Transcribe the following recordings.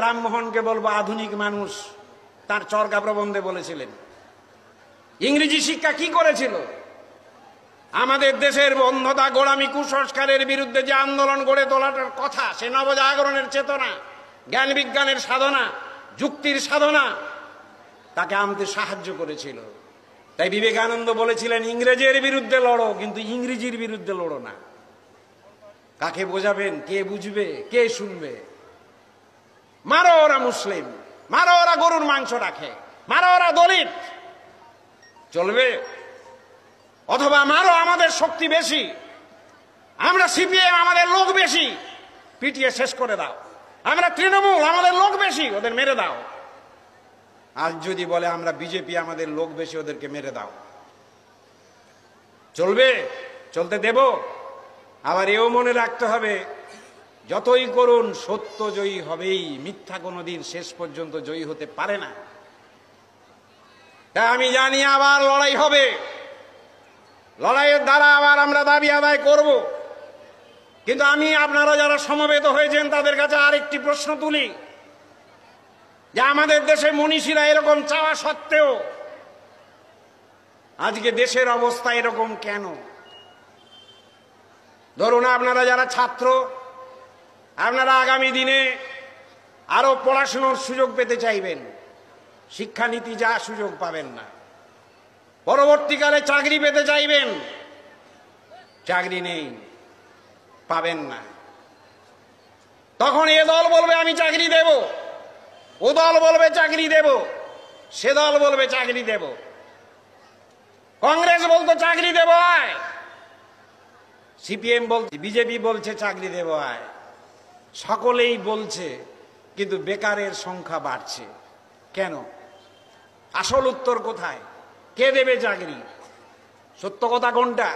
রামমোহনকে বলবো আধুনিক মানুষ, তার চরকা প্রবন্ধে বলেছিলেন ইংরেজি শিক্ষা কি করেছিল। আমাদের দেশের অন্ধতা, গোলামি, কুসংস্কারের বিরুদ্ধে যে আন্দোলন গড়ে তোলাটার কথা, সে নবজাগরণের চেতনা, জ্ঞান বিজ্ঞানের সাধনা, যুক্তির সাধনা, তাকে আনতে সাহায্য করেছিল। তাই বিবেকানন্দ বলেছিলেন ইংরেজের বিরুদ্ধে লড়ো, কিন্তু ইংরেজির বিরুদ্ধে লড়ো না। কাকে বোঝাবেন? কে বুঝবে? কে শুনবে? মারো ওরা মুসলিম, মারো ওরা গরুর মাংস রাখে, মারো ওরা দলিত, চলবে? অথবা মারো আমাদের শক্তি বেশি, আমরা সিপিএম, আমাদের লোক বেশি, পিটিয়ে শেষ করে দাও। আমরা তৃণমূল, আমাদের লোক বেশি, ওদের মেরে দাও। আজ যদি বলে আমরা বিজেপি, আমাদের লোক বেশি, ওদেরকে মেরে দাও, চলবে? চলতে দেব? আবার এও মনে রাখতে হবে, যতই করুন সত্য জয়ী হবেই, মিথ্যা কোনোদিন শেষ পর্যন্ত জয়ী হতে পারে না। তা আমি জানি আবার লড়াই হবে, লড়াইয়ের দ্বারা আবার আমরা দাবি আদায় করব। কিন্তু আমি আপনারা যারা সমবেত হয়েছেন তাদের কাছে আরেকটি প্রশ্ন তুলি, যে আমাদের দেশে মনীষীরা এরকম চাওয়া সত্ত্বেও আজকে দেশের অবস্থা এরকম কেন? ধরুন আপনারা যারা ছাত্র, আপনারা আগামী দিনে আরো পড়াশোনার সুযোগ পেতে চাইবেন, শিক্ষানীতি যা সুযোগ পাবেন না। পরবর্তীকালে চাকরি পেতে চাইবেন, চাকরি নেই, পাবেন না। তখন এ দল বলবে আমি চাকরি দেব, ও দল বলবে চাকরি দেব, সে দল বলবে চাকরি দেব। কংগ্রেস বলতো চাকরি দেব আয়, সিপিএম বলছে, বিজেপি বলছে চাকরি দেব আয়। সকলেই বলছে, কিন্তু বেকারের সংখ্যা বাড়ছে কেন? আসল উত্তর কোথায়? কে দেবে চাকরি? সত্য কথা কোনটা?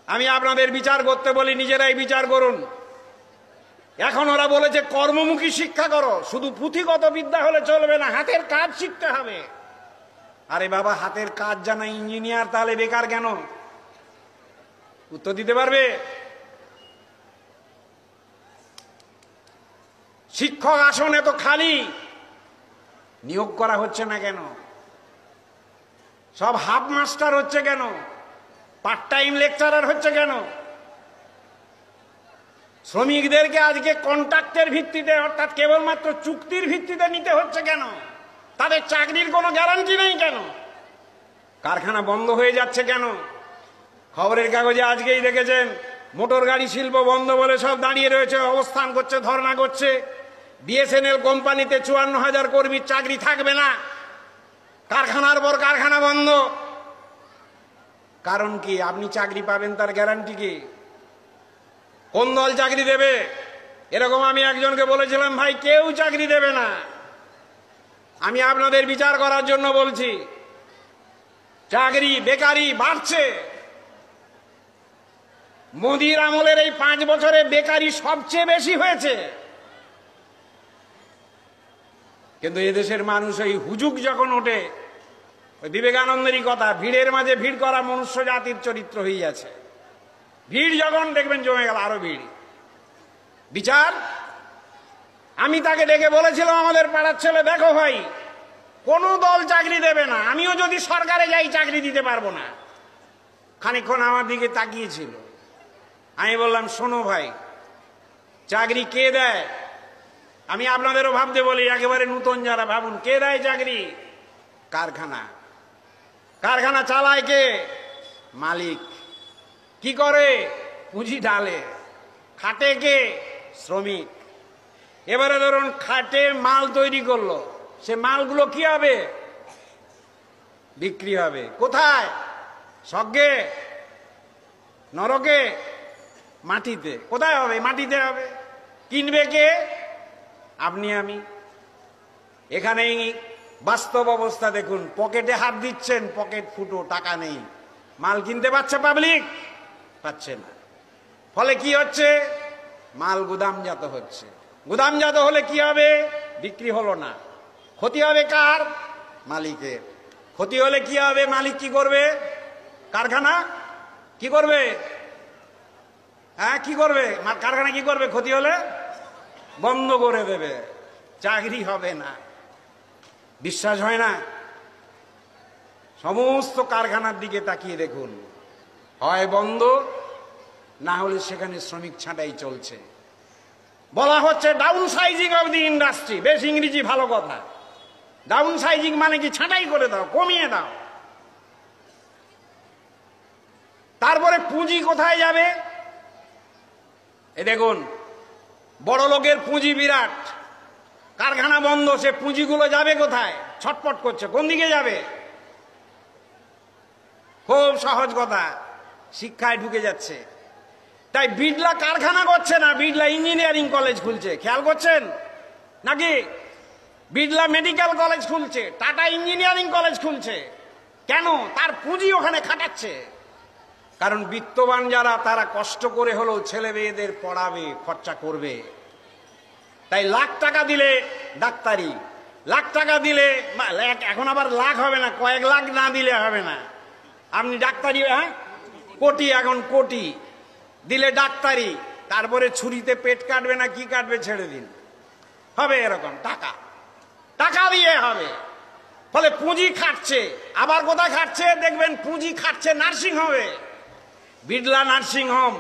আমি আপনাদের বিচার করতে বলি, নিজেরাই বিচার করুন। এখন ওরা বলেছে কর্মমুখী শিক্ষা করো, শুধু পুঁথিগত বিদ্যা হলে চলবে না, হাতের কাজ শিখতে হবে। আরে বাবা, হাতের কাজ জানা ইঞ্জিনিয়ার তাহলে বেকার কেন? উত্তর দিতে পারবে? শিক্ষক আসন এত খালি, নিয়োগ করা হচ্ছে না কেন? সব হাফ মাস্টার হচ্ছে কেন? পার্ট টাইম লেকচারার হচ্ছে কেন? শ্রমিকদেরকে আজকে কন্ট্রাক্টের ভিত্তিতে, অর্থাৎ কেবলমাত্র চুক্তির ভিত্তিতে নিতে হচ্ছে কেন? তাদের চাকরির কোনো গ্যারান্টি নেই কেন? কারখানা বন্ধ হয়ে যাচ্ছে কেন? খবরের কাগজে আজকেই দেখেছেন, মোটর গাড়ি শিল্প বন্ধ বলে সব দাঁড়িয়ে রয়েছে, অবস্থান করছে, ধর্ণা করছে। বিএসএনএল কোম্পানিতে 54,000 কর্মীর চাকরি থাকবে না, কারখানার পর কারখানা বন্ধ। কারণ কি? আপনি চাকরি পাবেন তার গ্যারান্টি কি? কোন দল চাকরি দেবে? এরকম আমি একজনকে বলেছিলাম, ভাই কেউ চাকরি দেবে না। আমি আপনাদের বিচার করার জন্য বলছি, চাকরি বেকারি বাড়ছে। মোদির আমলের এই 5 বছরে বেকারি সবচেয়ে বেশি হয়েছে। কিন্তু এদেশের মানুষ এই হুজুগ যখন ওঠে, ওই বিবেকানন্দেরই কথা, ভিড়ের মাঝে ভিড় করা মনুষ্য জাতির চরিত্র হয়ে আছে। ভিড় যখন দেখবেন জমে গেল, আরো ভিড়। বিচার? আমি তাকে ডেকে বলেছিলাম, আমাদের পাড়ার ছেলে, দেখো ভাই, কোন দল চাকরি দেবে না, আমিও যদি সরকারে যাই চাকরি দিতে পারবো না। খানিকক্ষণ আমার দিকে তাকিয়েছিল। আমি বললাম, শোনো ভাই, চাকরি কে দেয়? আমি আপনাদেরও ভাবতে বলি, একেবারে নতুন যারা, ভাবুন কে দেয় চাকরি? কারখানা। কারখানা চালায় কে? মালিক। কি করে? পুঁজি ঢালে। খাটে কে? শ্রমিক। এবারে ধরুন খাটে মাল তৈরি করলো, সে মালগুলো কি হবে? বিক্রি হবে। কোথায়? স্বর্গে? নরকে? মাটিতে। কোথায় হবে? মাটিতে হবে। কিনবে কে? আপনি আমি। এখানেই বাস্তব অবস্থা দেখুন, পকেটে হাত দিচ্ছেন, পকেট ফুটো, টাকা নেই। মাল কিনতে পারছে পাবলিক? পাচ্ছে না। ফলে কি হচ্ছে? মাল গুদামজাত হচ্ছে। গুদামজাত হলে কি হবে? বিক্রি হলো না। ক্ষতি হবে কার? মালিকের। ক্ষতি হলে কি হবে? মালিক কি করবে? কারখানা কি করবে? হ্যাঁ, কি করবে? কারখানা কি করবে ক্ষতি হলে? বন্ধ করে দেবে, চাকরি হবে না। বিশ্বাস হয় না? সমস্ত কারখানার দিকে তাকিয়ে দেখুন, হয় বন্ধ, না হলে সেখানে শ্রমিক ছাঁটাই চলছে। বলা হচ্ছে down sizing of the industry. বেশ ইংরেজি ভালো কথা। ডাউন সাইজিং মানে কি? ছাঁটাই করে দাও, কমিয়ে দাও। তারপরে পুঁজি কোথায় যাবে? এ দেখুন, বড় লোকের পুঁজি বিরাট, কারখানা বন্ধ, সে পুঁজিগুলো যাবে কোথায়? ছটপট করছে, কোন দিকে যাবে? খুব সহজ কথা, শিক্ষায় ঢুকে যাচ্ছে। তাই বিড়লা কারখানা করছে না, বিড়লা ইঞ্জিনিয়ারিং কলেজ খুলছে। খেয়াল করছেন নাকি? বিড়লা মেডিকেল কলেজ খুলছে, টাটা ইঞ্জিনিয়ারিং কলেজ খুলছে। কেন? তার পুঁজি ওখানে খাটাচ্ছে। কারণ বিত্তবান যারা, তারা কষ্ট করে হলেও ছেলে মেয়েদের পড়াবে, খরচা করবে। তাই লাখ টাকা দিলে ডাক্তারি, লাখ টাকা দিলে, এখন আবার লাখ হবে না, কয়েক লাখ না দিলে হবে না। আপনি ডাক্তারি, হ্যাঁ কোটি, এখন কোটি দিলে ডাক্তারি, তারপরে ছুরিতে পেট কাটবে না কি কাটবে ছেড়ে দিন, হবে এরকম। টাকা টাকা দিয়ে হবে। ফলে পুঁজি খাটছে। আবার কোথায় খাটছে দেখবেন? পুঁজি খাটছে নার্সিং হোমে। Birla nursing home,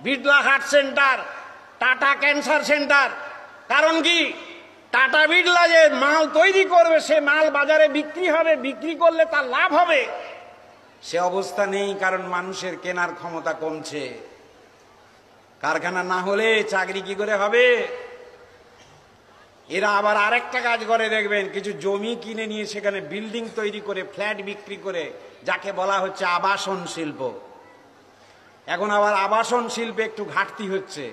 Birla heart centre, tata cancer centre. কারণ কি? টাটা বিড়লা যে মাল তৈরি করবে, সে মাল বাজারে বিক্রি হবে, বিক্রি করলে তার লাভ হবে, সে অবস্থা নেই। কারণ মানুষের কেনার ক্ষমতা কমছে। কারখানা না হলে চাকরি কি করে হবে? এরা আবার আরেকটা কাজ করে দেখবেন, কিছু জমি কিনে নিয়ে সেখানে বিল্ডিং তৈরি করে, ফ্ল্যাট বিক্রি করে, যাকে বলা হচ্ছে আবাসন শিল্প। এখন আবার আবাসন শিল্পে একটু ঘাটতি হচ্ছে,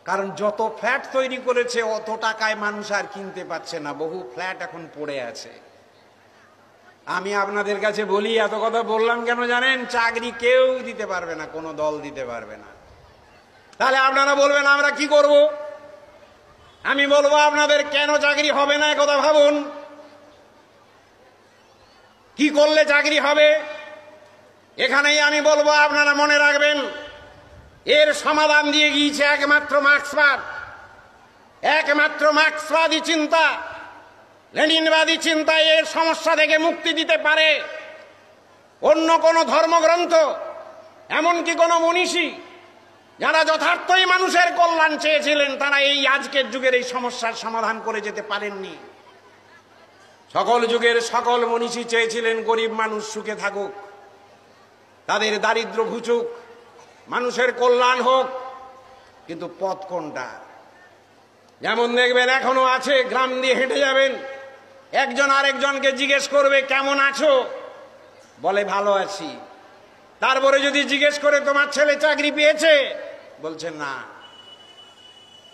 কারণ যত ফ্ল্যাট তৈরি করেছে অত টাকায় মানুষ আর কিনতে পারছে না, বহু ফ্ল্যাট এখন পড়ে আছে। আমি আপনাদের কাছে বলি, এত কথা বললাম কেন জানেন? চাকরি কেউ দিতে পারবে না, কোনো দল দিতে পারবে না। তাহলে আপনারা বলবেন আমরা কি করব? আমি বলবো আপনাদের কেন চাকরি হবে না একথা ভাবুন। কি করলে চাকরি হবে? এখানেই আমি বলবো, আপনারা মনে রাখবেন, এর সমাধান দিয়ে গিয়েছে একমাত্র মার্ক্সবাদ। একমাত্র মার্ক্সবাদী চিন্তা, লেনিনবাদী চিন্তা এর সমস্যা থেকে মুক্তি দিতে পারে। অন্য কোন ধর্মগ্রন্থ, এমনকি কোন মনীষী যারা যথার্থই মানুষের কল্যাণ চেয়েছিলেন, তারা এই আজকের যুগের এই সমস্যার সমাধান করে যেতে পারেননি। সকল যুগের সকল মনীষী চেয়েছিলেন গরিব মানুষ সুখে থাকুক, তাদের দারিদ্র্য ঘুচুক, মানুষের কল্যাণ হোক। কিন্তু পথ কোনটা? যেমন দেখবেন এখনো আছে, গ্রাম দিয়ে হেঁটে যাবেন, একজন আরেকজনকে জিজ্ঞেস করবে কেমন আছো, বলে ভালো আছি। তারপরে যদি জিজ্ঞেস করে তোমার ছেলে চাকরি পেয়েছে, বলছে না।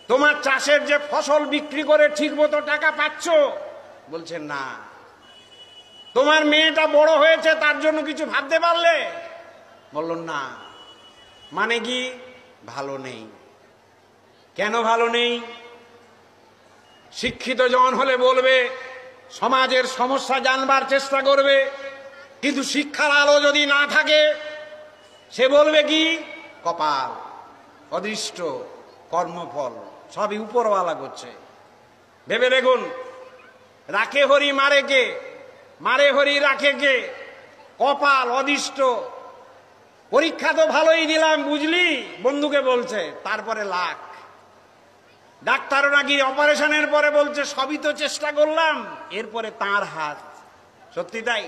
তোমার চাষের যে ফসল বিক্রি করে ঠিক মতো টাকা পাচ্ছ, বলছে না। তোমার মেয়েটা বড় হয়েছে, তার জন্য কিছু ভাবতে পারলে, বলল না। মানে কি? ভালো নেই। কেন ভালো নেই? শিক্ষিত জন হলে বলবে, সমাজের সমস্যা জানবার চেষ্টা করবে, কিন্তু শিক্ষার আলো যদি না থাকে, সে বলবে কি? কপাল, অদৃষ্ট, কর্মফল সবই উপরওয়ালা করছে। ভেবে দেখুন, রাখে হরি মারে কে, মারে হরি রাখে কে? কপাল, অদৃষ্ট। পরীক্ষা তো ভালোই দিলাম বুঝলি, বন্ধুকে বলছে, তারপরে লাখ। ডাক্তারও নাকি অপারেশনের পরে বলছে সবই তো চেষ্টা করলাম, এরপরে তার হাত। সত্যি তাই।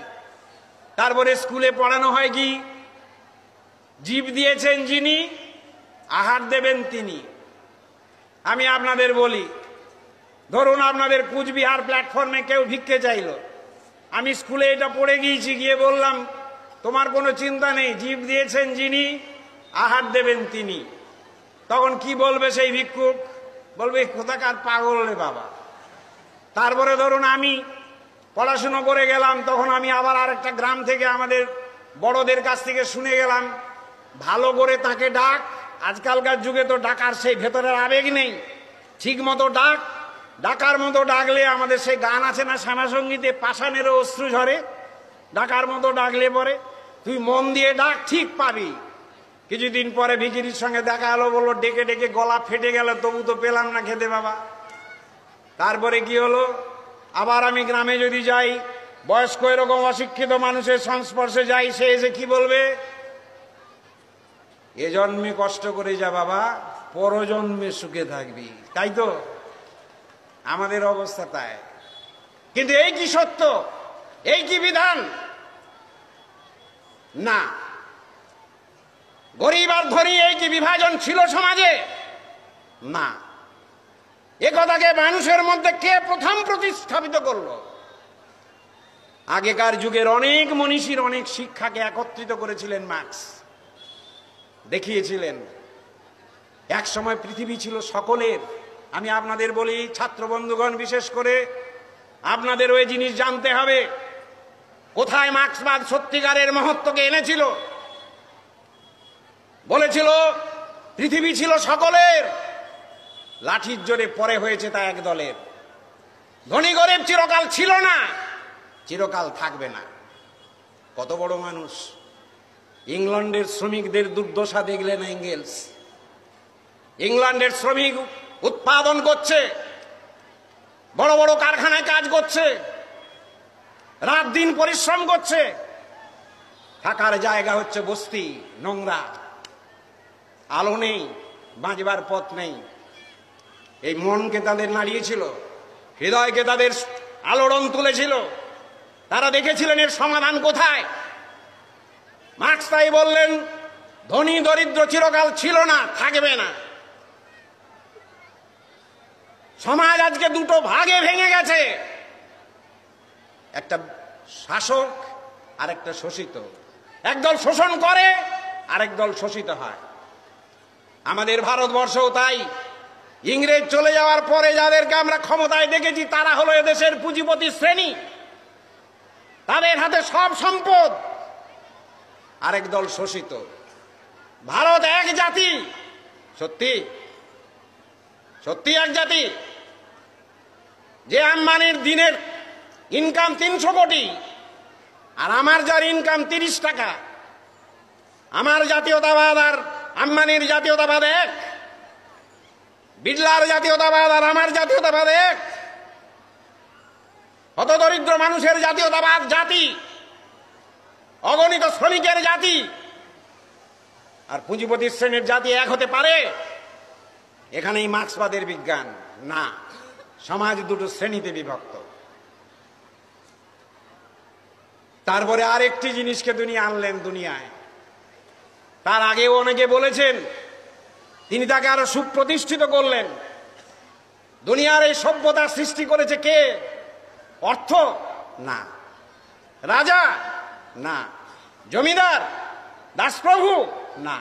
তারপরে স্কুলে পড়ানো হয় কি? জীব দিয়েছেন যিনি, আহার দেবেন তিনি। আমি আপনাদের বলি, ধরুন আপনাদের কুচবিহার প্ল্যাটফর্মে কেউ ভিক্ষে চাইল, আমি স্কুলে এটা পড়ে গিয়েছি, গিয়ে বললাম তোমার কোনো চিন্তা নেই, জীব দিয়েছেন যিনি, আহার দেবেন তিনি। তখন কি বলবে সেই ভিক্ষুক? বলবে কোথাকার পাগল রে বাবা। তারপরে ধরুন আমি পড়াশুনো করে গেলাম, তখন আমি আবার আরেকটা গ্রাম থেকে আমাদের বড়দের কাছ থেকে শুনে গেলাম, ভালো করে তাকে ডাক। আজকালকার যুগে তো ডাকার সেই ভেতরের আবেগ নেই, ঠিক মতো ডাক। ডাকার মতো ডাকলে, আমাদের সেই গান আছে না শ্যামাসঙ্গীতে, পাষাণেরও অশ্রু ঝরে, ডাকার মতো ডাকলে পরে তুই মন দিয়ে ডাক, ঠিক পাবি। কিছুদিন পরে ভিখিরির সঙ্গে দেখা হলো, বললো ডেকে ডেকে গলা ফেটে গেল, তবু তো পেলাম না খেতে বাবা। তারপরে কি হলো, আবার আমি গ্রামে যদি যাই, বয়স্ক এরকম অশিক্ষিত মানুষের সংস্পর্শে যাই, সে এসে কি বলবে, এ জন্মে কষ্ট করে যা বাবা, পরজন্মে সুখে থাকবি। তাই তো আমাদের অবস্থা তাই। কিন্তু এই কি সত্য, এই কি বিধান? না। গরিব আর ধনী এই কি বিভাজন ছিল সমাজে? না। একথাকে মানুষের মধ্যে কে প্রথম প্রতিস্থাপিত করলো? আগেকার যুগের অনেক মনীষীর অনেক শিক্ষাকে একত্রিত করেছিলেন মার্কস। দেখিয়েছিলেন এক সময় পৃথিবী ছিল সকলের। আমি আপনাদের বলি, ছাত্র বন্ধুগণ বিশেষ করে, আপনাদের ওই জিনিস জানতে হবে, কোথায় মার্ক্সবাদ সত্যিকারের মহত্বকে এনেছিল। বলেছিল পৃথিবী ছিল সকলের, লাঠির জোরে পরে হয়েছে তা এক দলের। ধনী গরিব চিরকাল ছিল না, চিরকাল থাকবে না। কত বড় মানুষ! ইংল্যান্ডের শ্রমিকদের দুর্দশা দেখলেন এঙ্গেলস। ইংল্যান্ডের শ্রমিক উৎপাদন করছে, বড় বড় কারখানায় কাজ করছে, রাত দিন পরিশ্রম করছে, থাকার জায়গা হচ্ছে বস্তি, নোংরা, আলো নেই, বাঁচবার পথ নেই। এই মনকে তাদের নাড়িয়েছিল, হৃদয়কে তাদের আলোড়ন তুলেছিল। তারা দেখেছিলেন এর সমাধান কোথায়। মার্ক্স তাই বললেন, ধনী দরিদ্র চিরকাল ছিল না, থাকবে না। সমাজ আজকে দুটো ভাগে ভেঙে গেছে, একটা শাসক আর একটা শোষিত। একদল শোষণ করে, আরেক দল শোষিত হয়। আমাদের ভারতবর্ষও তাই। ইংরেজ চলে যাওয়ার পরে যাদেরকে আমরা ক্ষমতায় দেখেছি, তারা হলো এদেশের পুঁজিপতি শ্রেণী, তাদের হাতে সব সম্পদ। আরেক দল শোষিত। ভারত এক জাতি, সত্যি সত্যি এক জাতি। যে আম্বানির দিনের ইনকাম 300 কোটি, আর আমার যার ইনকাম 30 টাকা, আমার জাতীয়তাবাদ আর আম্বানির জাতীয়তাবাদ এক, বিড়লার জাতীয়তাবাদ আর আমার জাতীয়তাবাদ এক। কত দরিদ্র মানুষের জাতীয়তাবাদ জাতি, অগণিত শ্রমিকের জাতি আর পুঁজিপতি শ্রেণীর জাতি এক হতে পারে? এখানেই মার্ক্সবাদের বিজ্ঞান। না, সমাজ দুটো শ্রেণীতে বিভক্ত। তারপরে আরেকটি জিনিসকে দুনিয়া আনলেন দুনিয়ায়। তার আগেও অনেকে বলেছেন, তিনি তাকে আরো সুপ্রতিষ্ঠিত করলেন। দুনিয়ার এই সভ্যতা সৃষ্টি করেছে কে? অর্থ? না। রাজা? না। জমিদার? দাসপ্রভু? না।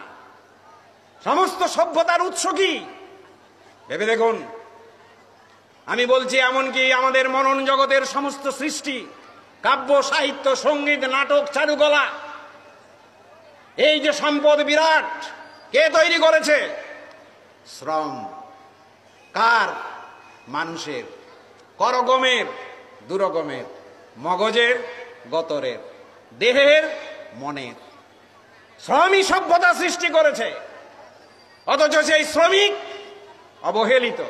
সমস্ত সভ্যতার উৎস কি ভেবে দেখুন। আমি বলছি, এমনকি আমাদের মনন জগতের সমস্ত সৃষ্টি, কাব্য, সাহিত্য, সঙ্গীত, নাটক, চারুকলা, এই যে সম্পদ বিরাট, কে তৈরি করেছে? শ্রম। কার? মানুষের। করগমের, দুরগমের, মগজের, গতরের, দেহের, মনের। শ্রমই সভ্যতা সৃষ্টি করেছে। অথচ সেই শ্রমিক অবহেলিত।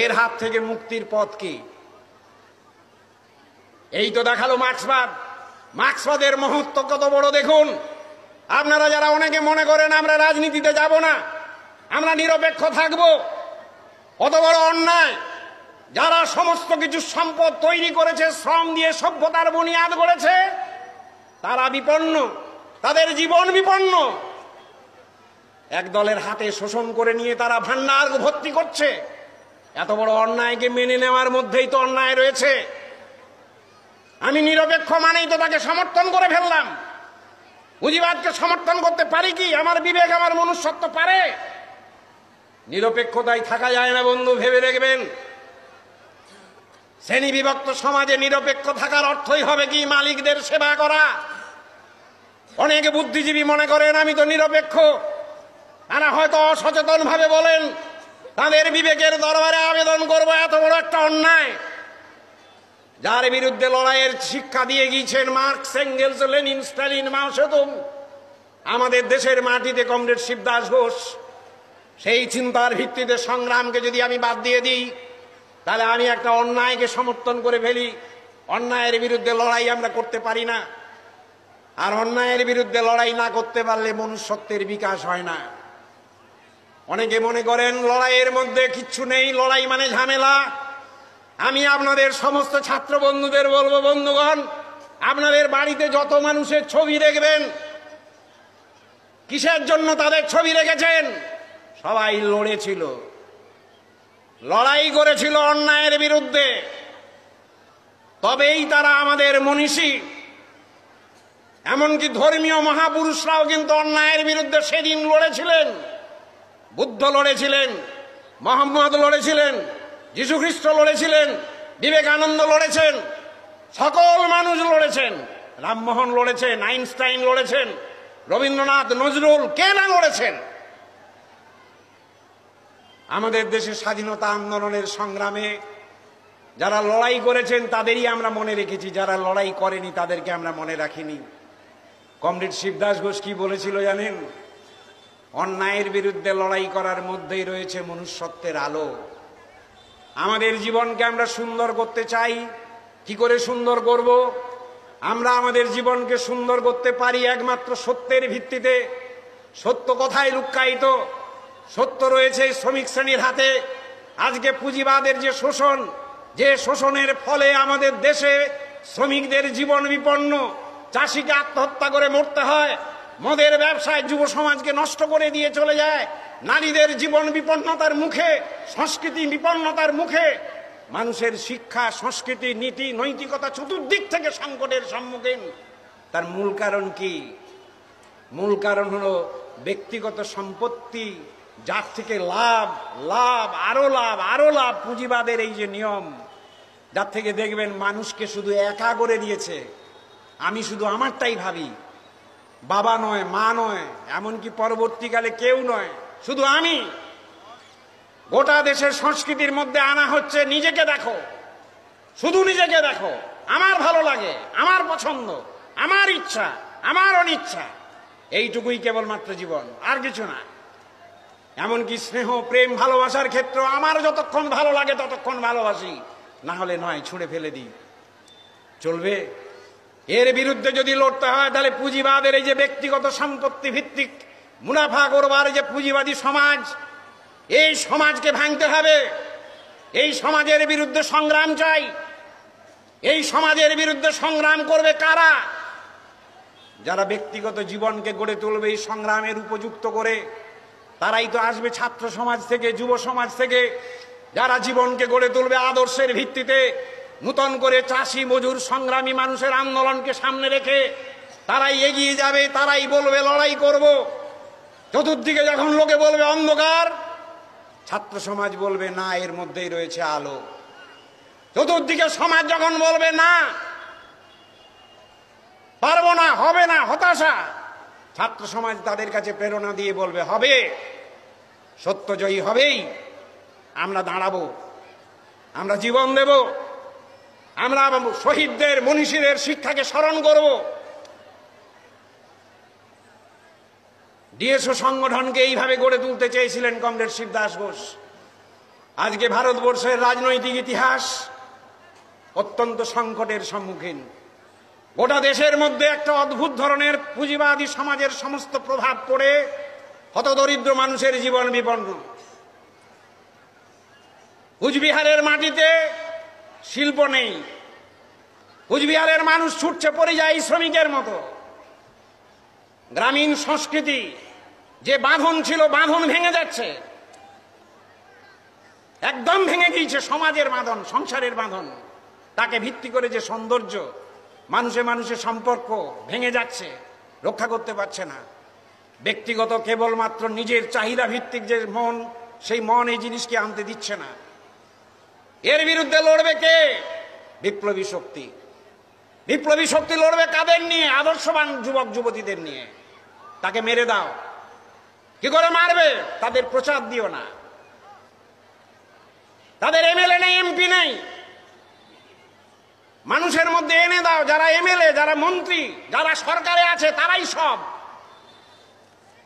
এর হাত থেকে মুক্তির পথ কি? এই তো দেখালো মার্ক্সবাদ। মার্ক্সবাদের মহত্ব কত বড় দেখুন। আপনারা যারা অনেকে মনে করেন আমরা রাজনীতিতে যাব না, আমরা নিরপেক্ষ থাকব, কত বড় অন্যায়। যারা সমস্ত কিছু সম্পদ তৈরি করেছে, শ্রম দিয়ে সভ্যতার বুনিয়াদ গড়েছে, তারা বিপন্ন, তাদের জীবন বিপন্ন। এক দলের হাতে শোষণ করে নিয়ে তারা ভান্ডার ভর্তি করছে। এত বড় অন্যায়কে মেনে নেওয়ার মধ্যেই তো অন্যায় রয়েছে। আমি নিরপেক্ষ মানেই তো তাকে সমর্থন করে ফেললাম। পুঁজিবাদকে সমর্থন করতে পারি কি? আমার বিবেক, আমার মনুষ্যত্ব পারে? নিরপেক্ষতায় থাকা যায় না বন্ধু, ভেবে দেখবেন। শ্রেণী বিভক্ত সমাজে নিরপেক্ষ থাকার অর্থই হবে কি? মালিকদের সেবা করা। অনেকে বুদ্ধিজীবী মনে করেন আমি তো নিরপেক্ষ। তারা হয়তো অসচেতন ভাবে বলেন, তাদের বিবেকের দরবারে আবেদন করব, এত বড় একটা অন্যায় যার বিরুদ্ধে লড়াইয়ের শিক্ষা দিয়ে গিয়েছেন মার্কস, এঙ্গেলস, লেনিন, স্টালিন, মাও সেতুং, আমাদের দেশের মাটিতে কমরেড শিবদাস ঘোষ সেই চিন্তার ভিত্তিতে সংগ্রামকে যদি আমি বাদ দিয়ে দিই, তাহলে আমি একটা অন্যায়কে সমর্থন করে ফেলি। অন্যায়ের বিরুদ্ধে লড়াই আমরা করতে পারি না, আর অন্যায়ের বিরুদ্ধে লড়াই না করতে পারলে মনুষ্যত্বের বিকাশ হয় না। অনেকে মনে করেন লড়াইয়ের মধ্যে কিচ্ছু নেই, লড়াই মানে ঝামেলা। আমি আপনাদের সমস্ত ছাত্র বন্ধুদের বলবো, বন্ধুগণ, আপনাদের বাড়িতে যত মানুষের ছবি দেখবেন, কিসের জন্য তাদের ছবি রেখেছেন? সবাই লড়েছিল, লড়াই করেছিল অন্যায়ের বিরুদ্ধে, তবেই তারা আমাদের মনীষী। এমনকি ধর্মীয় মহাপুরুষরাও কিন্তু অন্যায়ের বিরুদ্ধে সেদিন লড়েছিলেন। বুদ্ধ লড়েছিলেন, মোহাম্মদ লড়েছিলেন, যীশুখ্রিস্ট লড়েছিলেন, বিবেকানন্দ লড়েছেন, সকল মানুষ লড়েছেন। রামমোহন লড়েছেন, আইনস্টাইন লড়েছেন, রবীন্দ্রনাথ, নজরুল, কে না লড়েছেন? আমাদের দেশের স্বাধীনতা আন্দোলনের সংগ্রামে যারা লড়াই করেছেন তাদেরই আমরা মনে রেখেছি, যারা লড়াই করেনি তাদেরকে আমরা মনে রাখিনি। কমরেড শিবদাস ঘোষ কি বলেছিল জানেন? অন্যায়ের বিরুদ্ধে লড়াই করার মধ্যেই রয়েছে মনুষ্যত্বের আলো। আমাদের জীবনকে আমরা সুন্দর করতে চাই, কি করে সুন্দর করব? আমরা আমাদের জীবনকে সুন্দর করতে পারি একমাত্র সত্যের ভিত্তিতে। সত্য কথায় লুক্কায়িত, সত্য রয়েছে শ্রমিক শ্রেণীর হাতে। আজকে পুঁজিবাদের যে শোষণ, যে শোষণের ফলে আমাদের দেশে শ্রমিকদের জীবন বিপন্ন, চাষিকে আত্মহত্যা করে মরতে হয়, মদের ব্যবসায় যুব সমাজকে নষ্ট করে দিয়ে চলে যায়, নারীদের জীবন বিপন্নতার মুখে, সংস্কৃতি বিপন্নতার মুখে, মানুষের শিক্ষা, সংস্কৃতি, নীতি, নৈতিকতা চতুর্দিক থেকে সংকটের সম্মুখীন। তার মূল কারণ কি? মূল কারণ হলো ব্যক্তিগত সম্পত্তি, যার থেকে লাভ, লাভ, আরো লাভ, আরো লাভ। পুঁজিবাদের এই যে নিয়ম, যার থেকে দেখবেন মানুষকে শুধু একা করে দিয়েছে। আমি শুধু আমারটাই ভাবি, বাবা নয়, মা নয়, এমনকি পরবর্তীকালে কেউ নয়, শুধু আমি। গোটা দেশের সংস্কৃতির মধ্যে আনা হচ্ছে নিজেকে দেখো, শুধু নিজেকে দেখো, আমার ভালো লাগে, আমার পছন্দ, আমার ইচ্ছা, আমার অনিচ্ছা, এইটুকুই কেবলমাত্র জীবন, আর কিছু না। এমনকি স্নেহ, প্রেম, ভালোবাসার ক্ষেত্রে আমার যতক্ষণ ভালো লাগে ততক্ষণ ভালোবাসি, না হলে নয়, ছুঁড়ে ফেলে দিই। চলবে? এর বিরুদ্ধে যদি লড়তে হয়, তাহলে পুঁজিবাদের এই যে ব্যক্তিগত সম্পত্তি ভিত্তিক মুনাফা করবার যে পুঁজিবাদী সমাজ, এই সমাজকে ভাঙতে হবে। এই সমাজের বিরুদ্ধে সংগ্রাম চাই। এই সমাজের বিরুদ্ধে সংগ্রাম করবে কারা? যারা ব্যক্তিগত জীবনকে গড়ে তুলবে এই সংগ্রামের উপযুক্ত করে, তারাই তো আসবে ছাত্র সমাজ থেকে, যুব সমাজ থেকে, যারা জীবনকে গড়ে তুলবে আদর্শের ভিত্তিতে। নূতন করে চাষি, মজুর, সংগ্রামী মানুষের আন্দোলনকে সামনে রেখে তারাই এগিয়ে যাবে, তারাই বলবে লড়াই করব। চতুর্দিকে যখন লোকে বলবে অন্ধকার, ছাত্র সমাজ বলবে না, এর মধ্যেই রয়েছে আলো। চতুর্দিকে সমাজ যখন বলবে না, পারবো না, হবে না, হতাশা, ছাত্র সমাজ তাদের কাছে প্রেরণা দিয়ে বলবে হবে, সত্য জয়ী হবেই, আমরা দাঁড়াবো, আমরা জীবন দেব, আমরা শহীদদের, মনীষীদের শিক্ষাকে স্মরণ করব। ডিএসও সংগঠনকে এইভাবে গড়ে তুলতে চেয়েছিলেন কমরেড শিবদাস ঘোষ। আজকে ভারতবর্ষের রাজনৈতিক ইতিহাস অত্যন্ত সংকটের সম্মুখীন। গোটা দেশের মধ্যে একটা অদ্ভুত ধরনের পুঁজিবাদী সমাজের সমস্ত প্রভাব পড়ে হতদরিদ্র মানুষের জীবন বিপন্ন। কুচবিহারের মাটিতে শিল্প নেই, কুচবিহারের মানুষ ছুটছে পরিযায়ী শ্রমিকের মতো। গ্রামীণ সংস্কৃতি যে বাঁধন ছিল, বাঁধন ভেঙে যাচ্ছে, একদম ভেঙে গিয়েছে। সমাজের বাঁধন, সংসারের বাঁধন, তাকে ভিত্তি করে যে সৌন্দর্য, মানুষে মানুষের সম্পর্ক ভেঙে যাচ্ছে, রক্ষা করতে পারছে না। ব্যক্তিগত কেবলমাত্র নিজের চাহিদা ভিত্তিক যে মন, সেই মন এই জিনিসকে আনতে দিচ্ছে না। এর বিরুদ্ধে লড়বে কে? বিপ্লবী শক্তি। বিপ্লবী শক্তি লড়বে কাদের নিয়ে? আদর্শবান যুবক যুবতীদের নিয়ে। তাকে মেরে দাও। কি করে মারবে? তাদের প্রচার দিও না। তাদের এমএলএ নেই, এমপি নেই, মানুষের মধ্যে এনে দাও। যারা এমএলএ, যারা মন্ত্রী, যারা সরকারে আছে, তারাই সব।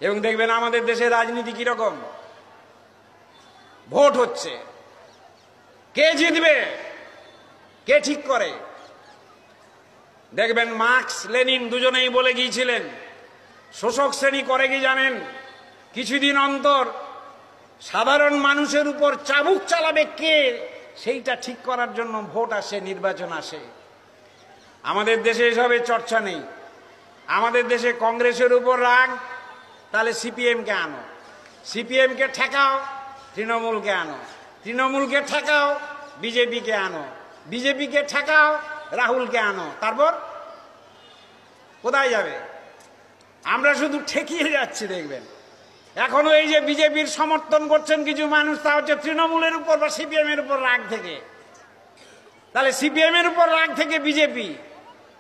এবং দেখবেন আমাদের দেশের রাজনীতি কিরকম, ভোট হচ্ছে, কে জিতবে কে ঠিক করে। দেখবেন মার্কস লেনিন দুজনেই বলে গিয়েছিলেন, শোষক শ্রেণী করে কি জানেন, কিছুদিন অন্তর সাধারণ মানুষের উপর চাবুক চালাবে কে, সেইটা ঠিক করার জন্য ভোট আসে, নির্বাচন আসে। আমাদের দেশে এসবের চর্চা নেই। আমাদের দেশে কংগ্রেসের উপর রাগ, তাহলে সিপিএমকে আনো, সিপিএমকে ঠেকাও, তৃণমূলকে আনো, তৃণমূলকে ঠেকাও, বিজেপিকে আনো, বিজেপিকে ঠেকাও, রাহুলকে আনো। তারপর কোথায় যাবে? আমরা শুধু ঠেকিয়ে যাচ্ছি। দেখবেন এখনো এই যে বিজেপির সমর্থন করছেন কিছু মানুষ, তা হচ্ছে তৃণমূলের উপর বা সিপিএম এর উপর রাগ থেকে। তাহলে সিপিএম এর উপর রাগ থেকে বিজেপি,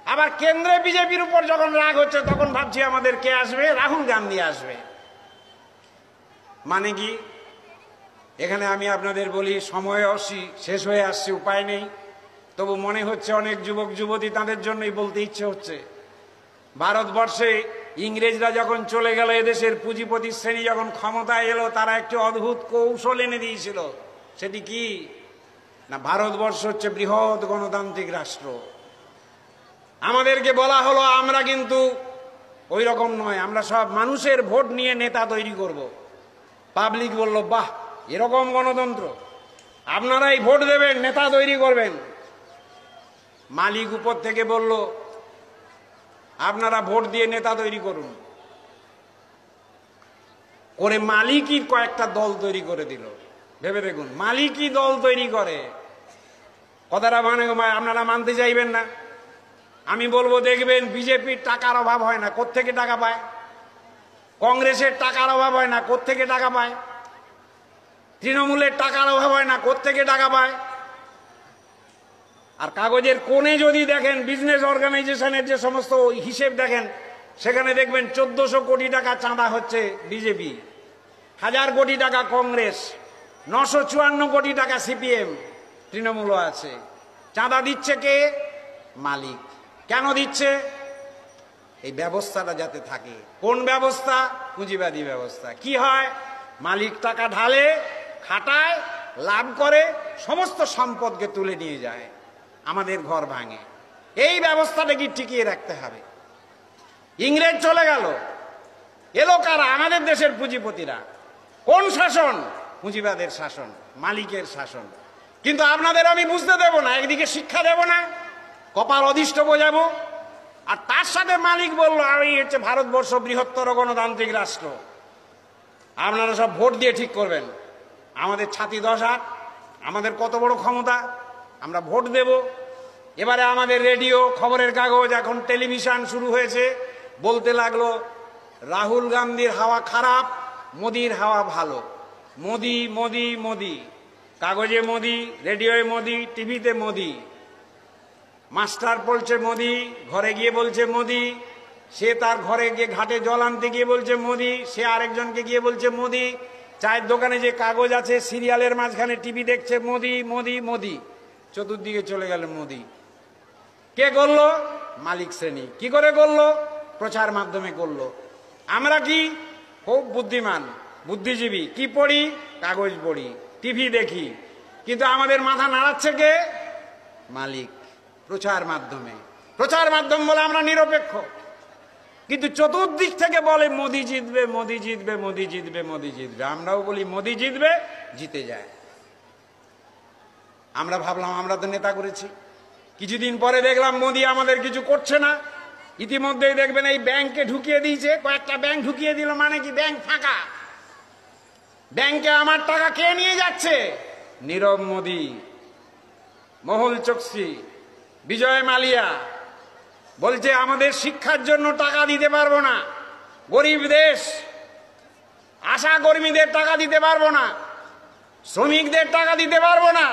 আবার কেন্দ্রে বিজেপির উপর যখন রাগ হচ্ছে তখন ভাবছি আমাদের কে আসবে, রাহুল গান্ধী আসবে। মানে কি? এখানে আমি আপনাদের বলি, সময় শেষ হয়ে আসছে, উপায় নেই। তবু মনে হচ্ছে অনেক যুবক যুবতী, তাদের জন্যই বলতে ইচ্ছে হচ্ছে। ভারতবর্ষে ইংরেজরা যখন চলে গেল, এদেশের পুঁজিপতি শ্রেণী যখন ক্ষমতায় এলো, তারা একটি অদ্ভুত কৌশল এনে দিয়েছিল। সেটি কি না, ভারতবর্ষ হচ্ছে বৃহৎ গণতান্ত্রিক রাষ্ট্র। আমাদেরকে বলা হলো আমরা কিন্তু ওই রকম নয়, আমরা সব মানুষের ভোট নিয়ে নেতা তৈরি করব। পাবলিক বলল, বাহ, এরকম গণতন্ত্র, আপনারাই ভোট দেবেন, নেতা তৈরি করবেন। মালিক উপর থেকে বলল, আপনারা ভোট দিয়ে নেতা তৈরি করুন। করে মালিকই কয়েকটা দল তৈরি করে দিল। ভেবে দেখুন, মালিকই দল তৈরি করে। কথাটা মানে আপনারা মানতে চাইবেন না। আমি বলবো, দেখবেন বিজেপির টাকার অভাব হয় না, কোত্থেকে টাকা পায়? কংগ্রেসের টাকার অভাব হয় না, কোত্থেকে টাকা পায়? তৃণমূলের টাকার অভাব হয় না, কোত্থেকে টাকা পায়? আর কাগজের কোণে যদি দেখেন, বিজনেস অর্গানাইজেশনের যে সমস্ত হিসেব দেখেন, সেখানে দেখবেন 1400 কোটি টাকা চাঁদা হচ্ছে বিজেপি, 1000 কোটি টাকা কংগ্রেস, 954 কোটি টাকা সিপিএম, তৃণমূলও আছে। চাঁদা দিচ্ছে কে? মালিক। কেন দিচ্ছে? এই ব্যবস্থাটা যাতে থাকে। কোন ব্যবস্থা? পুঁজিবাদী ব্যবস্থা। কি হয়? মালিক টাকা ঢালে, খাটায়, লাভ করে, সমস্ত সম্পদকে তুলে নিয়ে যায়, আমাদের ঘর ভাঙে। এই ব্যবস্থাটাকে টিকিয়ে রাখতে হবে। ইংরেজ চলে গেল, এলো কারা? আমাদের দেশের পুঁজিপতিরা। কোন শাসন? পুঁজিবাদের শাসন, মালিকের শাসন। কিন্তু আপনাদের আমি বুঝতে দেব না, একদিকে শিক্ষা দেব না, কপাল অধিষ্ঠ বোঝাবো, আর তার সাথে মালিক বলল, এই হচ্ছে ভারতবর্ষ বৃহত্তর গণতান্ত্রিক রাষ্ট্র, আপনারা সব ভোট দিয়ে ঠিক করবেন। আমাদের ছাতি 10 হাত, আমাদের কত বড় ক্ষমতা, আমরা ভোট দেব। এবারে আমাদের রেডিও, খবরের কাগজ, এখন টেলিভিশন শুরু হয়েছে, বলতে লাগলো রাহুল গান্ধীর হাওয়া খারাপ, মোদির হাওয়া ভালো। মোদি মোদি মোদি, কাগজে মোদি, রেডিওয়ে মোদি, টিভিতে মোদি। মাস্টার বলছে মোদি, ঘরে গিয়ে বলছে মোদি, সে তার ঘরে গিয়ে ঘাটে জল আনতে গিয়ে বলছে মোদি, সে আরেকজনকে গিয়ে বলছে মোদি। চায়ের দোকানে যে কাগজ আছে, সিরিয়ালের মাঝখানে টিভি দেখছে মোদি মোদি মোদি, চতুর্দিকে চলে গেল মোদি। কে করলো? মালিক শ্রেণী। কি করে করলো? প্রচার মাধ্যমে করলো। আমরা কি খুব বুদ্ধিমান, বুদ্ধিজীবী, কি পড়ি? কাগজ পড়ি, টিভি দেখি, কিন্তু আমাদের মাথা নাড়াচ্ছে কে? মালিক। প্রচার মাধ্যমে। প্রচার মাধ্যম বলে আমরা নিরপেক্ষ, কিন্তু চতুর্দিক থেকে বলে মোদি জিতবে, মোদি জিতবে, মোদি জিতবে, মোদি জিতবে। আমরাও বলি মোদি জিতবে, জিতে যায়। আমরা ভাবলাম আমরা তো নেতা করেছি, কিছুদিন পরে দেখলাম মোদি আমাদের কিছু করছে না। ইতিমধ্যেই দেখবেন এই ব্যাংকে ঢুকিয়ে দিয়েছে, কয়েকটা ব্যাংক ঢুকিয়ে দিল, মানে কি? ব্যাংক ফাঁকা। ব্যাংকে আমার টাকা কে নিয়ে যাচ্ছে? নীরব মোদি, মহুল চোকসি, বিজয় মালিয়া। বলছে আমাদের শিক্ষার জন্য টাকা দিতে পারবো না, গরিব দেশ, আশা কর্মীদের টাকা দিতে পারবো না, শ্রমিকদের টাকা দিতে পারবো না,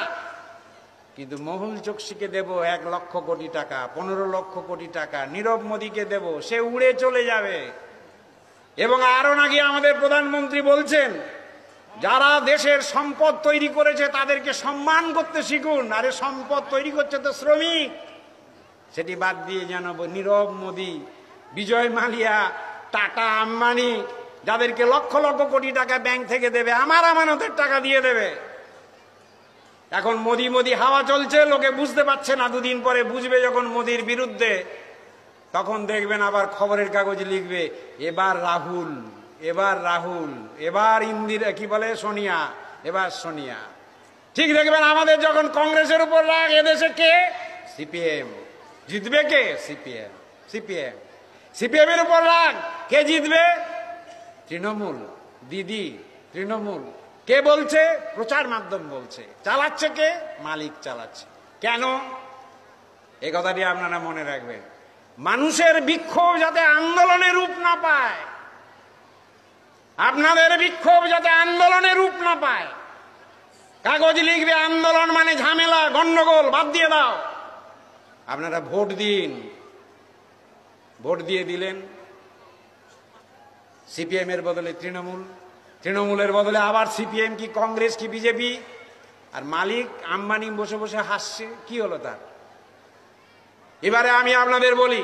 কিন্তু মহুল চোকসিকে দেব 1 লক্ষ কোটি টাকা, 15 লক্ষ কোটি টাকা। নীরব মোদীকে দেব, সে উড়ে চলে যাবে। এবং আরো নাকি আমাদের প্রধানমন্ত্রী বলছেন, যারা দেশের সম্পদ তৈরি করেছে তাদেরকে সম্মান করতে শিখুন। আরে সম্পদ তৈরি করছে তো শ্রমিক, সেটি বাদ দিয়ে জানাবো নীরব মোদী, বিজয় মালিয়া, টাটা, আম্বানি, যাদেরকে লক্ষ লক্ষ কোটি টাকা ব্যাংক থেকে দেবে, আমার আমানতের টাকা দিয়ে দেবে। এখন মোদি মোদি হাওয়া চলছে, লোকে বুঝতে পারছে না, দুদিন পরে বুঝবে যখন মোদির বিরুদ্ধে, তখন দেখবেন আবার খবরের কাগজ লিখবে এবার রাহুল, এবার রাহুল, এবার ইন্দিরা, কি বলে, সোনিয়া, এবার সোনিয়া। ঠিক দেখবেন আমাদের যখন কংগ্রেসের উপর রাগ, এদেশে কে? সিপিএম। জিতবে কে? সিপিএম। সিপিএম। সিপিএম এর উপর রাগ, কে জিতবে? তৃণমূল। দিদি, তৃণমূল। কে বলছে? প্রচার মাধ্যম বলছে। চালাচ্ছে কে? মালিক চালাচ্ছে। কেন? এই কথাটি আপনারা মনে রাখবেন। মানুষের বিক্ষোভ যাতে আন্দোলনের রূপ না পায়, আপনাদের বিক্ষোভ যাতে আন্দোলনের রূপ না পায়। কাগজ লিখবে আন্দোলন মানে ঝামেলা, গন্ডগোল, বাদ দিয়ে দাও। আপনারা ভোট দিন। ভোট দিয়ে দিলেন সিপিএম এর বদলে তৃণমূল, তৃণমূলের বদলে আবার সিপিএম কি কংগ্রেস কি বিজেপি, আর মালিক আম্বানি বসে বসে হাসছে। কি হলো তার? এবারে আমি আপনাদের বলি,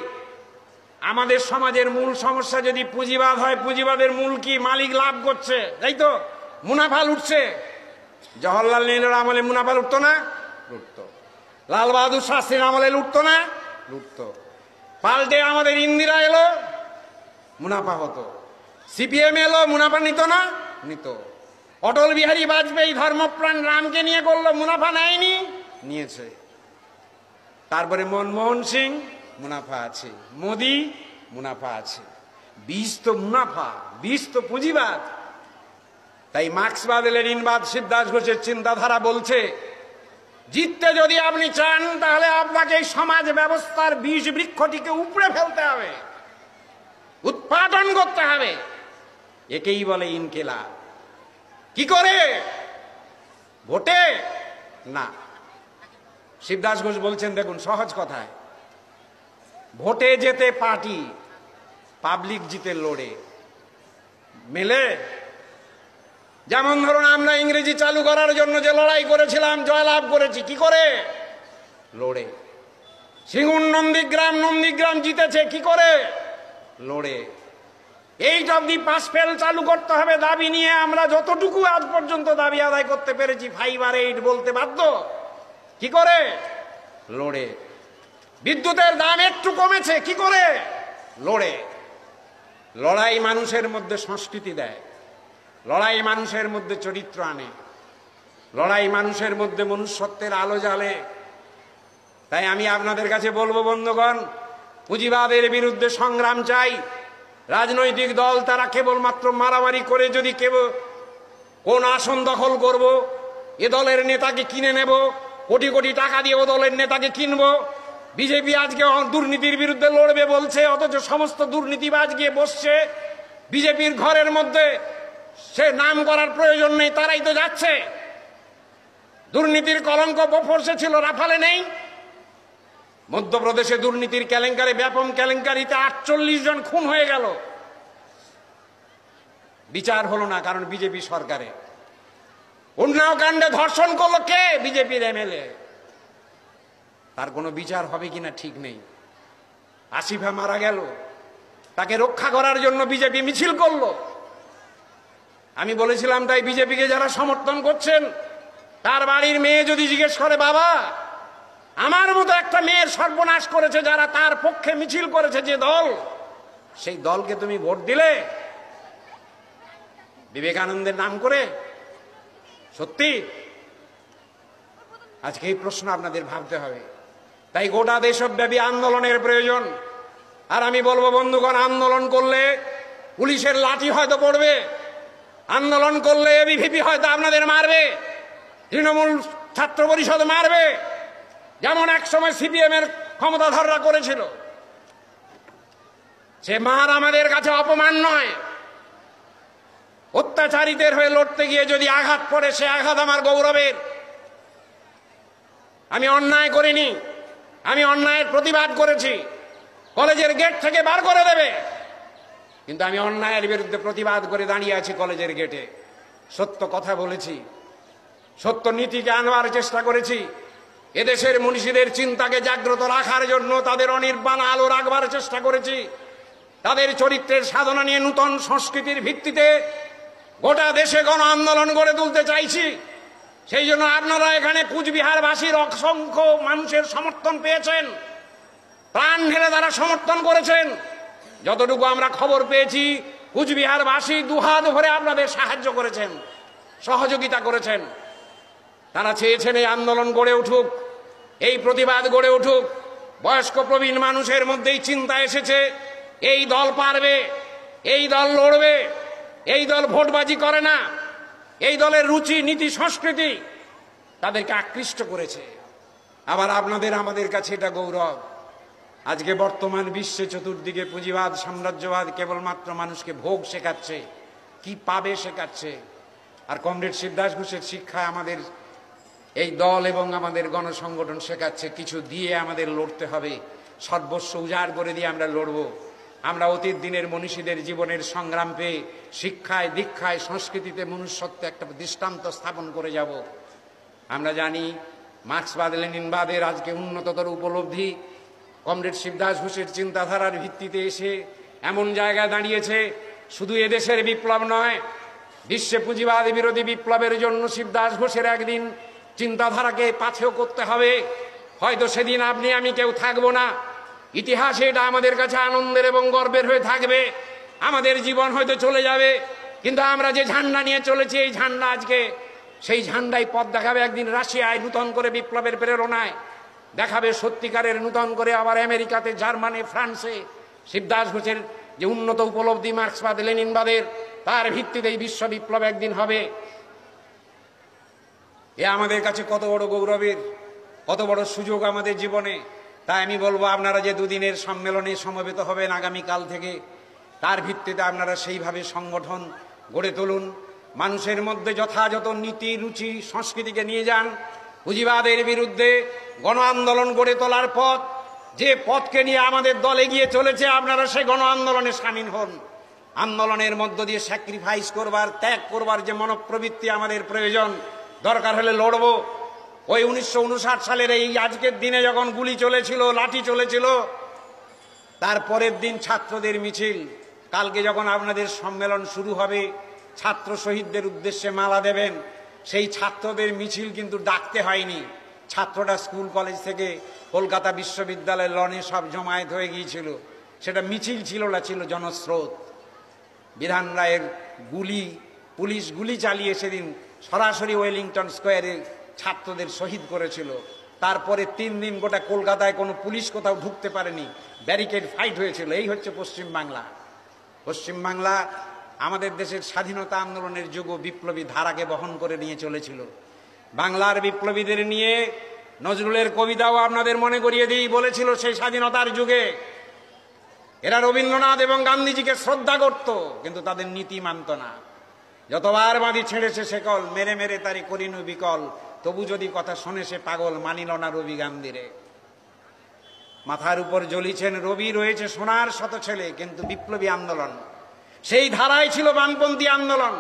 আমাদের সমাজের মূল সমস্যা যদি পুঁজিবাদ হয়, পুঁজিবাদের মূল কি? মালিক লাভ করছে, তাই তো, মুনাফা লুটছে। জওহরলাল নেহরুর আমলে মুনাফা লুটতো না? লুটতো। লাল বাহাদুর শাস্ত্রীর আমলে লুটতো না? লুটতো। পাল্টে আমাদের ইন্দিরা এলো, মুনাফা হতো। সিপিএম এলো, মুনাফা নিত না? নিত। অটল বিহারী বাজপেয়ী ধর্মপ্রাণ রামকে নিয়ে করলো, মুনাফা নেয়নি? নিয়েছে। তারপরে মনমোহন সিং, মুনাফা আছে। মোদি, মুনাফা আছে। বীজ তো মুনাফা, বীজ তো পুঁজিবাদ। তাই মার্ক্সবাদ, লেনিনবাদ, শিবদাস ঘোষের চিন্তাধারা বলছে, জিততে যদি আপনি চান, তাহলে আপনাকে এই সমাজ ব্যবস্থার বীজ বৃক্ষটিকে উপড়ে ফেলতে হবে, উৎপাদন করতে হবে। একেই বলে ইনকিলাব। কি করে? ভোটে না। শিবদাস ঘোষ বলছেন, দেখুন সহজ কথায়, ভোটে যেতে পার্টি, পাবলিক জিতে লড়ে। মেলে? যেমন ধরুন আমরা ইংরেজি চালু করার জন্য যে লড়াই করেছিলাম, জয়লাভ করেছি, কি করে? লড়ে। সিঙ্গুর নন্দীগ্রাম জিতেছে কি করে? লড়ে। 8 অবধি পাস ফেল চালু করতে হবে দাবি নিয়ে আমরা যতটুকু আজ পর্যন্ত দাবি আদায় করতে পেরেছি, 5 আর 8 বলতে বাধ্য। কি করে? লড়ে। বিদ্যুতের দাম একটু কমেছে, কি করে? লড়ে। লড়াই মানুষের মধ্যে সংস্কৃতি দেয়, লড়াই মানুষের মধ্যে চরিত্র আনে, লড়াই মানুষের মধ্যে মনুষ্যত্বের আলো জ্বালে। তাই আমি আপনাদের কাছে বলবো, বন্ধুগণ, পুঁজিবাদের বিরুদ্ধে সংগ্রাম চাই। রাজনৈতিক দল তারা কেবলমাত্র মারামারি করে, যদি কেবল কোন আসন দখল করব, এ দলের নেতাকে কিনে নেব, কোটি কোটি টাকা দিয়ে ও দলের নেতাকে কিনবো। বিজেপি আজকে দুর্নীতির বিরুদ্ধে লড়বে বলছে, অথচ সমস্ত দুর্নীতিবাজ গিয়ে বসছে বিজেপির ঘরের মধ্যে। সে নাম করার প্রয়োজন নেই, তারাই তো যাচ্ছে। দুর্নীতির কলঙ্ক বফর্সে ছিল, রাফালে নেই। মধ্যপ্রদেশে দুর্নীতির কেলেঙ্কারি, ব্যাপক কেলেঙ্কারিতে 48 জন খুন হয়ে গেল, বিচার হলো না, কারণ বিজেপি সরকারে। উন্নাও কাণ্ডে ধর্ষণ করলো কে? বিজেপির এমএলএ। তার কোনো বিচার হবে কিনা ঠিক নেই। আসিফা মারা গেল, তাকে রক্ষা করার জন্য বিজেপি মিছিল করলো। আমি বলেছিলাম, তাই বিজেপিকে যারা সমর্থন করছেন, তার বাড়ির মেয়ে যদি জিজ্ঞেস করে, বাবা আমার মতো একটা মেয়ের সর্বনাশ করেছে যারা, তার পক্ষে মিছিল করেছে যে দল, সেই দলকে তুমি ভোট দিলে বিবেকানন্দের নাম করে? সত্যি? আজকে এই প্রশ্ন আপনাদের ভাবতে হবে। তাই গোটা দেশব্যাপী আন্দোলনের প্রয়োজন। আর আমি বলবো, বন্ধুগণ, আন্দোলন করলে পুলিশের লাঠি হয়তো পড়বে, আন্দোলন করলে এবিভিপি হয়তো আপনাদের মারবে, তৃণমূল ছাত্র পরিষদ মারবে, যেমন এক সময় সিপিএম এর ক্ষমতাধররা করেছিল। সে মার আমাদের কাছে অপমান নয়। অত্যাচারীদের হয়ে লড়তে গিয়ে যদি আঘাত পড়ে, সে আঘাত আমার গৌরবের। আমি অন্যায় করিনি, আমি অন্যায়ের প্রতিবাদ করেছি। কলেজের গেট থেকে বার করে দেবে, কিন্তু আমি অন্যায়ের বিরুদ্ধে প্রতিবাদ করে দাঁড়িয়ে আছি কলেজের গেটে। সত্য কথা বলেছি, সত্য নীতিকে আনবার চেষ্টা করেছি। এদেশের মনীষীদের চিন্তাকে জাগ্রত রাখার জন্য তাদের অনির্বাণ আলো রাখবার চেষ্টা করেছি। তাদের চরিত্রের সাধনা নিয়ে নূতন সংস্কৃতির ভিত্তিতে গোটা দেশে গণ আন্দোলন গড়ে তুলতে চাইছি। সেই জন্য আপনারা এখানে কুচবিহারবাসীর অসংখ্য মানুষের সমর্থন পেয়েছেন, প্রাণ ঢেলে তারা সমর্থন করেছেন। যতটুকু আমরা খবর পেয়েছি, কুচবিহারবাসী দুহাত ভরে আপনাদের সাহায্য করেছেন, সহযোগিতা করেছেন। তারা চেয়েছেন এই আন্দোলন গড়ে উঠুক, এই প্রতিবাদ গড়ে উঠুক। বয়স্ক প্রবীণ মানুষের মধ্যেই চিন্তা এসেছে, এই দল পারবে, এই দল লড়বে, এই দল ভোটবাজি করে না, এই দলের রুচি নীতি সংস্কৃতি তাদেরকে আকৃষ্ট করেছে। আবার আপনাদের আমাদের কাছে এটা গৌরব। আজকে বর্তমান বিশ্বে চতুর্দিকে পুঁজিবাদ সাম্রাজ্যবাদ কেবলমাত্র মানুষকে ভোগ শেখাচ্ছে, কি পাবে শেখাচ্ছে। আর কমরেড শিবদাস ঘোষের শিক্ষায় আমাদের এই দল এবং আমাদের গণসংগঠন শেখাচ্ছে কিছু দিয়ে আমাদের লড়তে হবে, সর্বস্ব উজাড় করে দিয়ে আমরা লড়ব। আমরা অতীত দিনের মনীষীদের জীবনের সংগ্রাম পেয়ে শিক্ষায় দীক্ষায় সংস্কৃতিতে মনুষ্যত্বে একটা দৃষ্টান্ত স্থাপন করে যাব। আমরা জানি মার্ক্সবাদ লেনিনবাদের আজকে উন্নততর উপলব্ধি কমরেড শিবদাস ঘোষের চিন্তাধারার ভিত্তিতে এসে এমন জায়গায় দাঁড়িয়েছে। শুধু এদেশের বিপ্লব নয়, বিশ্বে পুঁজিবাদ বিরোধী বিপ্লবের জন্য শিবদাস ঘোষের একদিন চিন্তাধারাকে পাথেয় করতে হবে। হয়তো সেদিন আপনি আমি কেউ থাকবো না, ইতিহাসে এটা আমাদের কাছে আনন্দের এবং গর্বের হয়ে থাকবে। আমাদের জীবন হয়তো চলে যাবে, কিন্তু আমরা যে ঝান্ডা নিয়ে চলেছি এই ঝান্ডা আজকে সেই ঝান্ডাই পথ দেখাবে একদিন রাশিয়ায় নূতন করে বিপ্লবের প্রেরণায়, দেখাবে সত্যিকারের নূতন করে আবার আমেরিকাতে, জার্মানি, ফ্রান্সে শিবদাস ঘোষের যে উন্নত উপলব্ধি মার্ক্সবাদ লেনিনবাদের, তার ভিত্তিতেই বিশ্ব বিপ্লব একদিন হবে। এ আমাদের কাছে কত বড় গৌরবের, কত বড় সুযোগ আমাদের জীবনে। তাই আমি বলবো, আপনারা যে দুদিনের সম্মেলনে সমবেত হবেন আগামীকাল থেকে, তার ভিত্তিতে আপনারা সেইভাবে সংগঠন গড়ে তুলুন, মানুষের মধ্যে যথাযথ নীতি রুচি সংস্কৃতিকে নিয়ে যান। পুঁজিবাদের বিরুদ্ধে গণ আন্দোলন গড়ে তোলার পথ, যে পথকে নিয়ে আমাদের দল এগিয়ে চলেছে, আপনারা সেই গণ আন্দোলনে সামিল হন। আন্দোলনের মধ্য দিয়ে স্যাক্রিফাইস করবার, ত্যাগ করবার যে মনোপ্রবৃত্তি আমাদের প্রয়োজন, দরকার হলে লড়ব। ওই 1959 সালের এই আজকের দিনে যখন গুলি চলেছিল, লাঠি চলেছিল, তারপরের দিন ছাত্রদের মিছিল। কালকে যখন আপনাদের সম্মেলন শুরু হবে, ছাত্র শহীদদের উদ্দেশ্যে মালা দেবেন, সেই ছাত্রদের মিছিল কিন্তু ডাকতে হয়নি। ছাত্ররা স্কুল কলেজ থেকে কলকাতা বিশ্ববিদ্যালয়ের লনে সব জমায়েত হয়ে গিয়েছিল। সেটা মিছিল ছিল না, ছিল জনস্রোত। বিধান রায়ের গুলি, পুলিশ গুলি চালিয়ে সেদিন সরাসরি ওয়েলিংটন স্কোয়ারে ছাত্রদের শহীদ করেছিল। তারপরে 3 দিন গোটা কলকাতায় কোনো পুলিশ কোথাও ঢুকতে পারেনি, ব্যারিকেড ফাইট হয়েছিল। এই হচ্ছে পশ্চিমবাংলা। পশ্চিমবাংলা আমাদের দেশের স্বাধীনতা আন্দোলনের যুগ বিপ্লবী ধারাকে বহন করে নিয়ে চলেছিল। বাংলার বিপ্লবীদের নিয়ে নজরুলের কবিতাও আপনাদের মনে করিয়ে দিই, বলেছিল সেই স্বাধীনতার যুগে এরা রবীন্দ্রনাথ এবং গান্ধীজিকে শ্রদ্ধা করত, কিন্তু তাদের নীতি মানত না। যতবার বাঁধি ছেড়েছে শেকল, মেরে মেরে তারি করিনু বিকল, তবু যদি কথা শোনে সে পাগল, মানিল না রবি গান্ধীরে। মাথার উপর জ্বলিছেন রবি, রয়েছে সোনার শত ছেলে, কিন্তু বিপ্লবী আন্দোলন সেই ধারায় ছিল বামপন্থী আন্দোলন।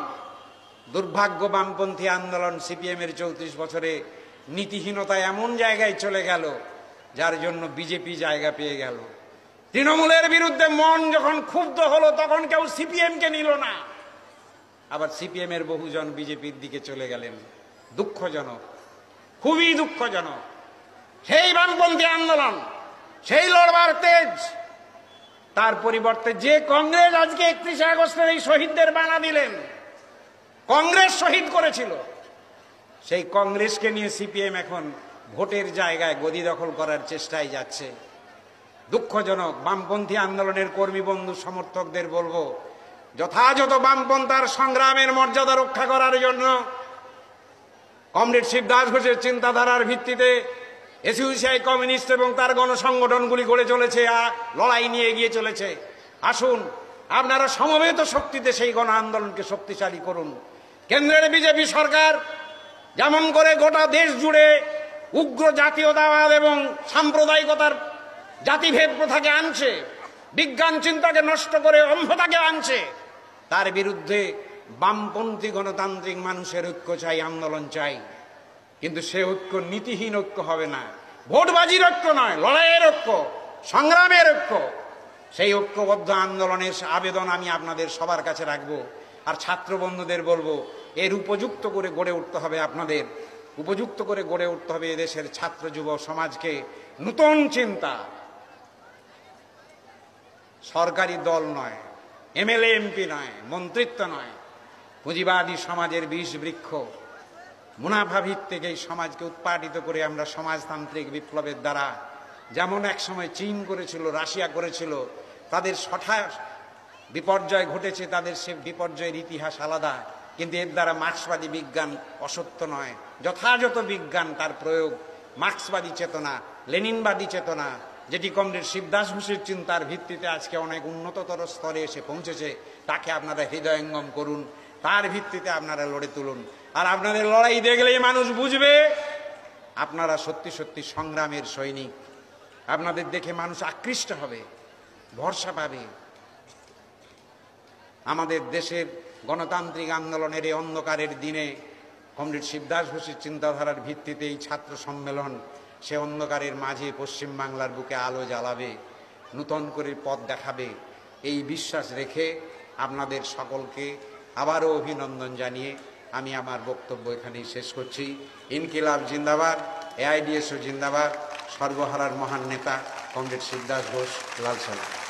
দুর্ভাগ্য, বামপন্থী আন্দোলন সিপিএম এর 34 বছরে নীতিহীনতা এমন জায়গায় চলে গেল, যার জন্য বিজেপি জায়গা পেয়ে গেল। তৃণমূলের বিরুদ্ধে মন যখন ক্ষুব্ধ হলো, তখন কেউ সিপিএম কে নিল না, আবার সিপিএম এর বহুজন বিজেপির দিকে চলে গেলেন। দুঃখজনক, খুবই দুঃখজনক। সেই বামপন্থী আন্দোলন, সেই লড়বার তেজ, তার পরিবর্তে যে কংগ্রেস আজকে 31 আগস্টের এই শহীদদের বানা দিলেন, কংগ্রেস শহীদ করেছিল, সেই কংগ্রেসকে নিয়ে সিপিএম এখন ভোটের জায়গায় গদি দখল করার চেষ্টায় যাচ্ছে। দুঃখজনক। বামপন্থী আন্দোলনের কর্মী বন্ধু সমর্থকদের বলবো, যথাযথ বামপন্থার সংগ্রামের মর্যাদা রক্ষা করার জন্য কমরেড শিবদাস ঘোষের চিন্তাধারার ভিত্তিতে এসইউসিআই কমিউনিস্ট এবং তার গণসংগঠনগুলি গড়ে চলেছে, লড়াই নিয়ে এগিয়ে চলেছে। আসুন আপনারা সমবেত শক্তিতে সেই গণ আন্দোলনকে শক্তিশালী করুন। কেন্দ্রের বিজেপি সরকার যেমন করে গোটা দেশ জুড়ে উগ্র জাতীয়তাবাদ এবং সাম্প্রদায়িকতার জাতিভেদ প্রথাকে আনছে, বিজ্ঞান চিন্তাকে নষ্ট করে অন্ধতাকে আনছে, তার বিরুদ্ধে বামপন্থী গণতান্ত্রিক মানুষের ঐক্য চাই, আন্দোলন চাই। কিন্তু সে ঐক্য নীতিহীন ঐক্য হবে না, ভোটবাজির ঐক্য নয়, লড়াইয়ের ঐক্য, সংগ্রামের ঐক্য। সেই ঐক্যবদ্ধ আন্দোলনের আবেদন আমি আপনাদের সবার কাছে রাখবো। আর ছাত্র বন্ধুদের বলবো, এর উপযুক্ত করে গড়ে উঠতে হবে, আপনাদের উপযুক্ত করে গড়ে উঠতে হবে এদেশের ছাত্র যুব সমাজকে। নূতন চিন্তা, সরকারি দল নয়, এমএলএ এমপি নয়, মন্ত্রিত্ব নয়, পুঁজিবাদী সমাজের বিষ বৃক্ষ মুনাফা ভিত্তিক এই সমাজকে উৎপাদিত করে আমরা সমাজতান্ত্রিক বিপ্লবের দ্বারা, যেমন একসময় চীন করেছিল, রাশিয়া করেছিল, তাদের হঠাৎ বিপর্যয় ঘটেছে, তাদের সে বিপর্যয়ের ইতিহাস আলাদা, কিন্তু এর দ্বারা মার্ক্সবাদী বিজ্ঞান অসত্য নয়, যথাযথ বিজ্ঞান তার প্রয়োগ, মার্ক্সবাদী চেতনা, লেনিনবাদী চেতনা, যেটি কমরেড শিবদাস ঘোষের চিন্তার ভিত্তিতে আজকে অনেক উন্নততর স্তরে এসে পৌঁছেছে, তাকে আপনারা হৃদয়ঙ্গম করুন, তার ভিত্তিতে আপনারা লড়ে তুলুন। আর আপনাদের লড়াই দেখলেই মানুষ বুঝবে আপনারা সত্যি সত্যি সংগ্রামের সৈনিক। আপনাদের দেখে মানুষ আকৃষ্ট হবে, ভরসা পাবে। আমাদের দেশের গণতান্ত্রিক আন্দোলনের এই অন্ধকারের দিনে কমরেড শিবদাস ঘোষের চিন্তাধারার ভিত্তিতে এই ছাত্র সম্মেলন সে অন্ধকারের মাঝে পশ্চিমবাংলার বুকে আলো জ্বালাবে, নূতন করে পথ দেখাবে, এই বিশ্বাস রেখে আপনাদের সকলকে আবারও অভিনন্দন জানিয়ে আমি আমার বক্তব্য এখানেই শেষ করছি। ইনকিলাব জিন্দাবাদ, এআইডিএসও জিন্দাবাদ, সর্বহারার মহান নেতা কমরেড শিবদাস ঘোষ, লাল সালাম।